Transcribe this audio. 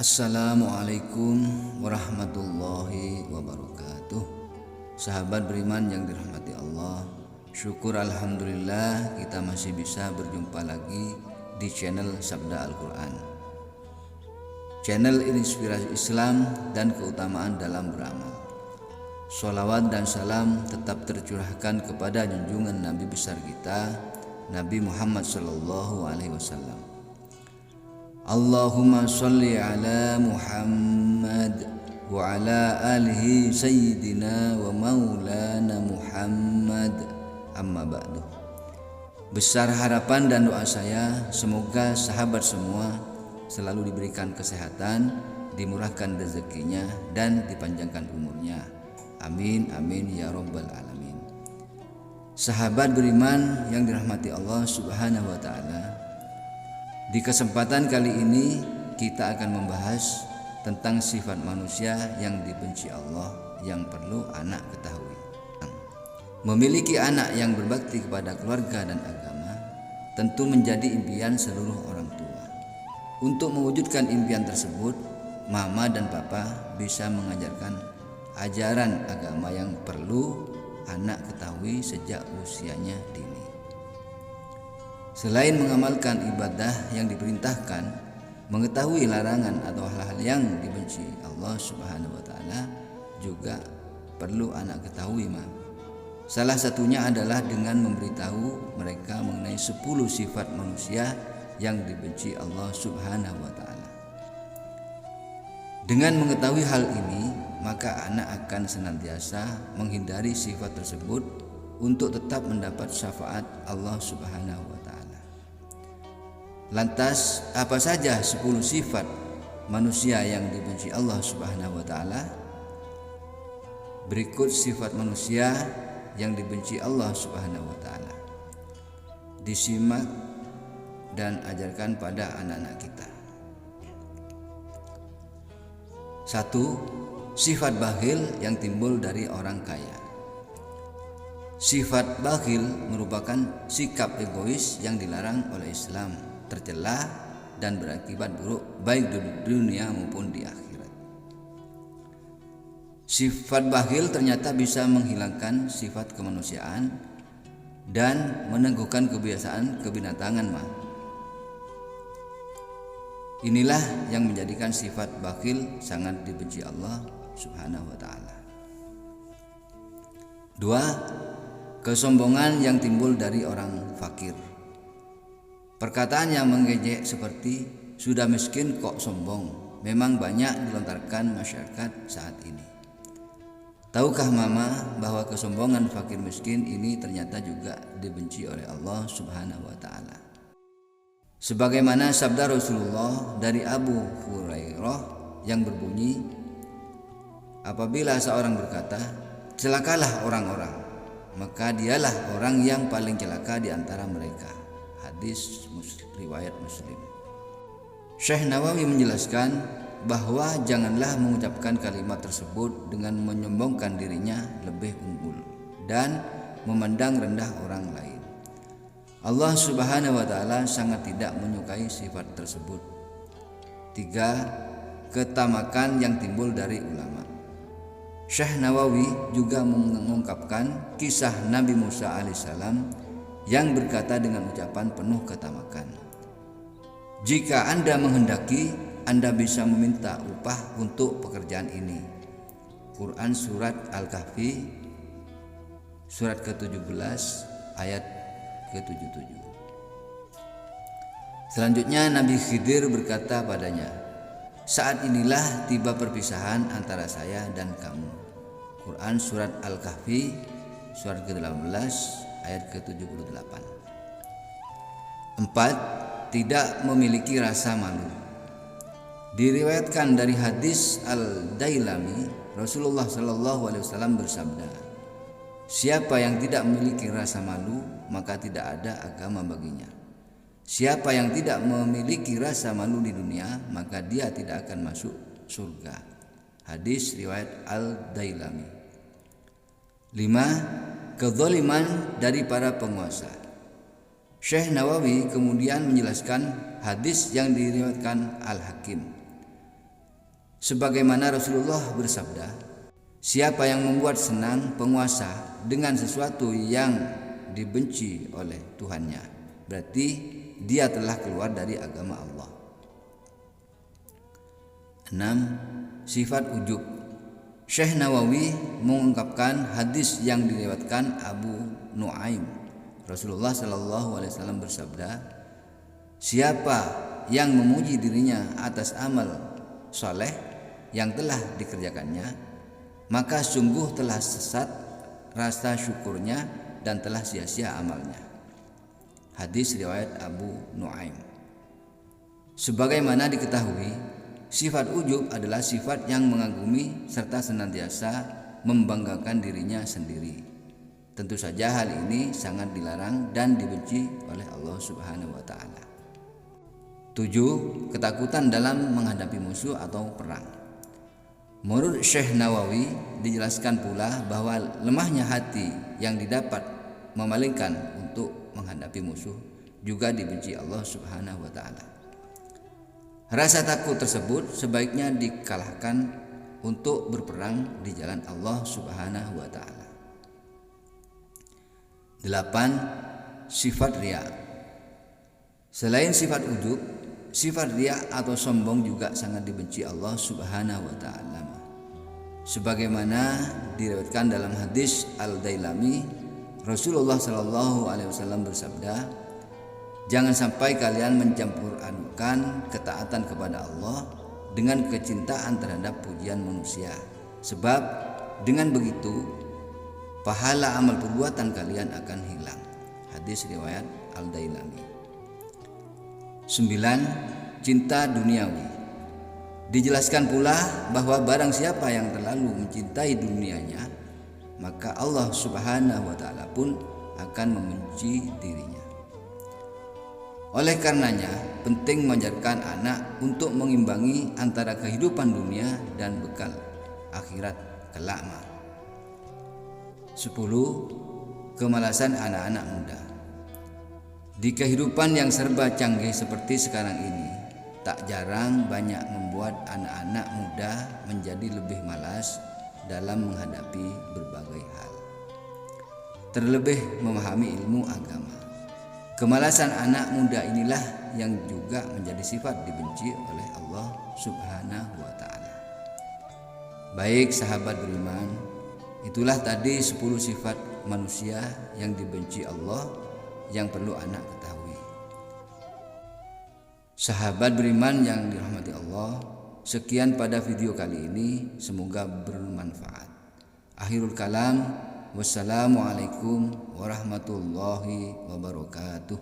Assalamualaikum warahmatullahi wabarakatuh. Sahabat beriman yang dirahmati Allah, syukur alhamdulillah kita masih bisa berjumpa lagi di channel Sabda Al-Quran, channel inspirasi Islam dan keutamaan dalam beramal. Sholawat dan salam tetap tercurahkan kepada junjungan Nabi besar kita, Nabi Muhammad SAW. Allahumma sholli ala Muhammad wa ala alihi sayyidina wa maulana Muhammad, amma ba'du. Besar harapan dan doa saya, semoga sahabat semua selalu diberikan kesehatan, dimurahkan rezekinya, dan dipanjangkan umurnya. Amin amin ya rabbal alamin. Sahabat beriman yang dirahmati Allah Subhanahu wa ta'ala, di kesempatan kali ini kita akan membahas tentang sifat manusia yang dibenci Allah yang perlu anak ketahui. Memiliki anak yang berbakti kepada keluarga dan agama tentu menjadi impian seluruh orang tua. Untuk mewujudkan impian tersebut, mama dan papa bisa mengajarkan ajaran agama yang perlu anak ketahui sejak usianya dini. Selain mengamalkan ibadah yang diperintahkan, mengetahui larangan atau hal-hal yang dibenci Allah Subhanahu wa ta'ala juga perlu anak ketahui. Salah satunya adalah dengan memberitahu mereka mengenai 10 sifat manusia yang dibenci Allah Subhanahu wa ta'ala. Dengan mengetahui hal ini, maka anak akan senantiasa menghindari sifat tersebut untuk tetap mendapat syafaat Allah Subhanahu wa ta'ala. Lantas, apa saja 10 sifat manusia yang dibenci Allah Subhanahu wa ta'ala? Berikut sifat manusia yang dibenci Allah Subhanahu wa ta'ala. Disimak dan ajarkan pada anak-anak kita. 1. Sifat bakhil yang timbul dari orang kaya. Sifat bakhil merupakan sikap egois yang dilarang oleh Islam, tercela dan berakibat buruk baik di dunia maupun di akhirat. Sifat bakhil ternyata bisa menghilangkan sifat kemanusiaan dan meneguhkan kebiasaan kebinatangan. Inilah yang menjadikan sifat bakhil sangat dibenci Allah Subhanahu wa ta'ala. 2. Kesombongan yang timbul dari orang fakir. Perkataan yang mengejek seperti "sudah miskin kok sombong" memang banyak dilontarkan masyarakat saat ini. Tahukah mama bahwa kesombongan fakir miskin ini ternyata juga dibenci oleh Allah Subhanahu wa ta'ala? Sebagaimana sabda Rasulullah dari Abu Hurairah yang berbunyi, apabila seorang berkata, "Celakalah orang-orang," maka dialah orang yang paling celaka di antara mereka. Hadis riwayat Muslim. Syekh Nawawi menjelaskan bahwa janganlah mengucapkan kalimat tersebut dengan menyombongkan dirinya lebih unggul dan memandang rendah orang lain. Allah Subhanahu wa ta'ala sangat tidak menyukai sifat tersebut. 3. Ketamakan yang timbul dari ulama. Syekh Nawawi juga mengungkapkan kisah Nabi Musa alaihissalam yang berkata dengan ucapan penuh ketamakan, "Jika Anda menghendaki, Anda bisa meminta upah untuk pekerjaan ini." Quran Surat Al-Kahfi surat ke-17 ayat ke-77. Selanjutnya Nabi Khidir berkata padanya, "Saat inilah tiba perpisahan antara saya dan kamu." Quran Surat Al-Kahfi surat ke-18 ayat ke-78. 4. Tidak memiliki rasa malu. Diriwayatkan dari hadis Al-Dailami, Rasulullah SAW bersabda, "Siapa yang tidak memiliki rasa malu, maka tidak ada agama baginya. Siapa yang tidak memiliki rasa malu di dunia, maka dia tidak akan masuk surga." Hadis riwayat Al-Dailami. 5. Kezaliman dari para penguasa. Syekh Nawawi kemudian menjelaskan hadis yang diriwayatkan Al-Hakim. Sebagaimana Rasulullah bersabda, siapa yang membuat senang penguasa dengan sesuatu yang dibenci oleh Tuhannya, berarti dia telah keluar dari agama Allah. 6. Sifat ujub. Syekh Nawawi mengungkapkan hadis yang diriwayatkan Abu Nuaim. Rasulullah SAW bersabda, siapa yang memuji dirinya atas amal soleh yang telah dikerjakannya, maka sungguh telah sesat rasa syukurnya dan telah sia-sia amalnya. Hadis riwayat Abu Nuaim. Sebagaimana diketahui, sifat ujub adalah sifat yang mengagumi serta senantiasa membanggakan dirinya sendiri. Tentu saja hal ini sangat dilarang dan dibenci oleh Allah Subhanahu wa taala. 7. Ketakutan dalam menghadapi musuh atau perang. Menurut Syekh Nawawi dijelaskan pula bahwa lemahnya hati yang didapat memalingkan untuk menghadapi musuh juga dibenci Allah Subhanahu wa taala. Rasa takut tersebut sebaiknya dikalahkan untuk berperang di jalan Allah Subhanahu wa taala. 8. Sifat riya. Selain sifat ujub, sifat riya atau sombong juga sangat dibenci Allah Subhanahu wa taala. Sebagaimana diriwayatkan dalam hadis Al-Dailami, Rasulullah sallallahu alaihi wasallam bersabda, jangan sampai kalian mencampur adukan ketaatan kepada Allah dengan kecintaan terhadap pujian manusia, sebab dengan begitu pahala amal perbuatan kalian akan hilang. Hadis riwayat Al-Dailami. 9. Cinta duniawi. Dijelaskan pula bahwa barang siapa yang terlalu mencintai dunianya, maka Allah Subhanahu wa taala pun akan membenci dirinya. Oleh karenanya, penting mengajarkan anak untuk mengimbangi antara kehidupan dunia dan bekal akhirat kelak. 10. Kemalasan anak-anak muda. Di kehidupan yang serba canggih seperti sekarang ini, tak jarang banyak membuat anak-anak muda menjadi lebih malas dalam menghadapi berbagai hal, terlebih memahami ilmu agama. Kemalasan anak muda inilah yang juga menjadi sifat dibenci oleh Allah Subhanahu wa taala. Baik sahabat beriman, itulah tadi 10 sifat manusia yang dibenci Allah yang perlu anak ketahui. Sahabat beriman yang dirahmati Allah, sekian pada video kali ini, semoga bermanfaat. Akhirul kalam, wassalamualaikum warahmatullahi wabarakatuh.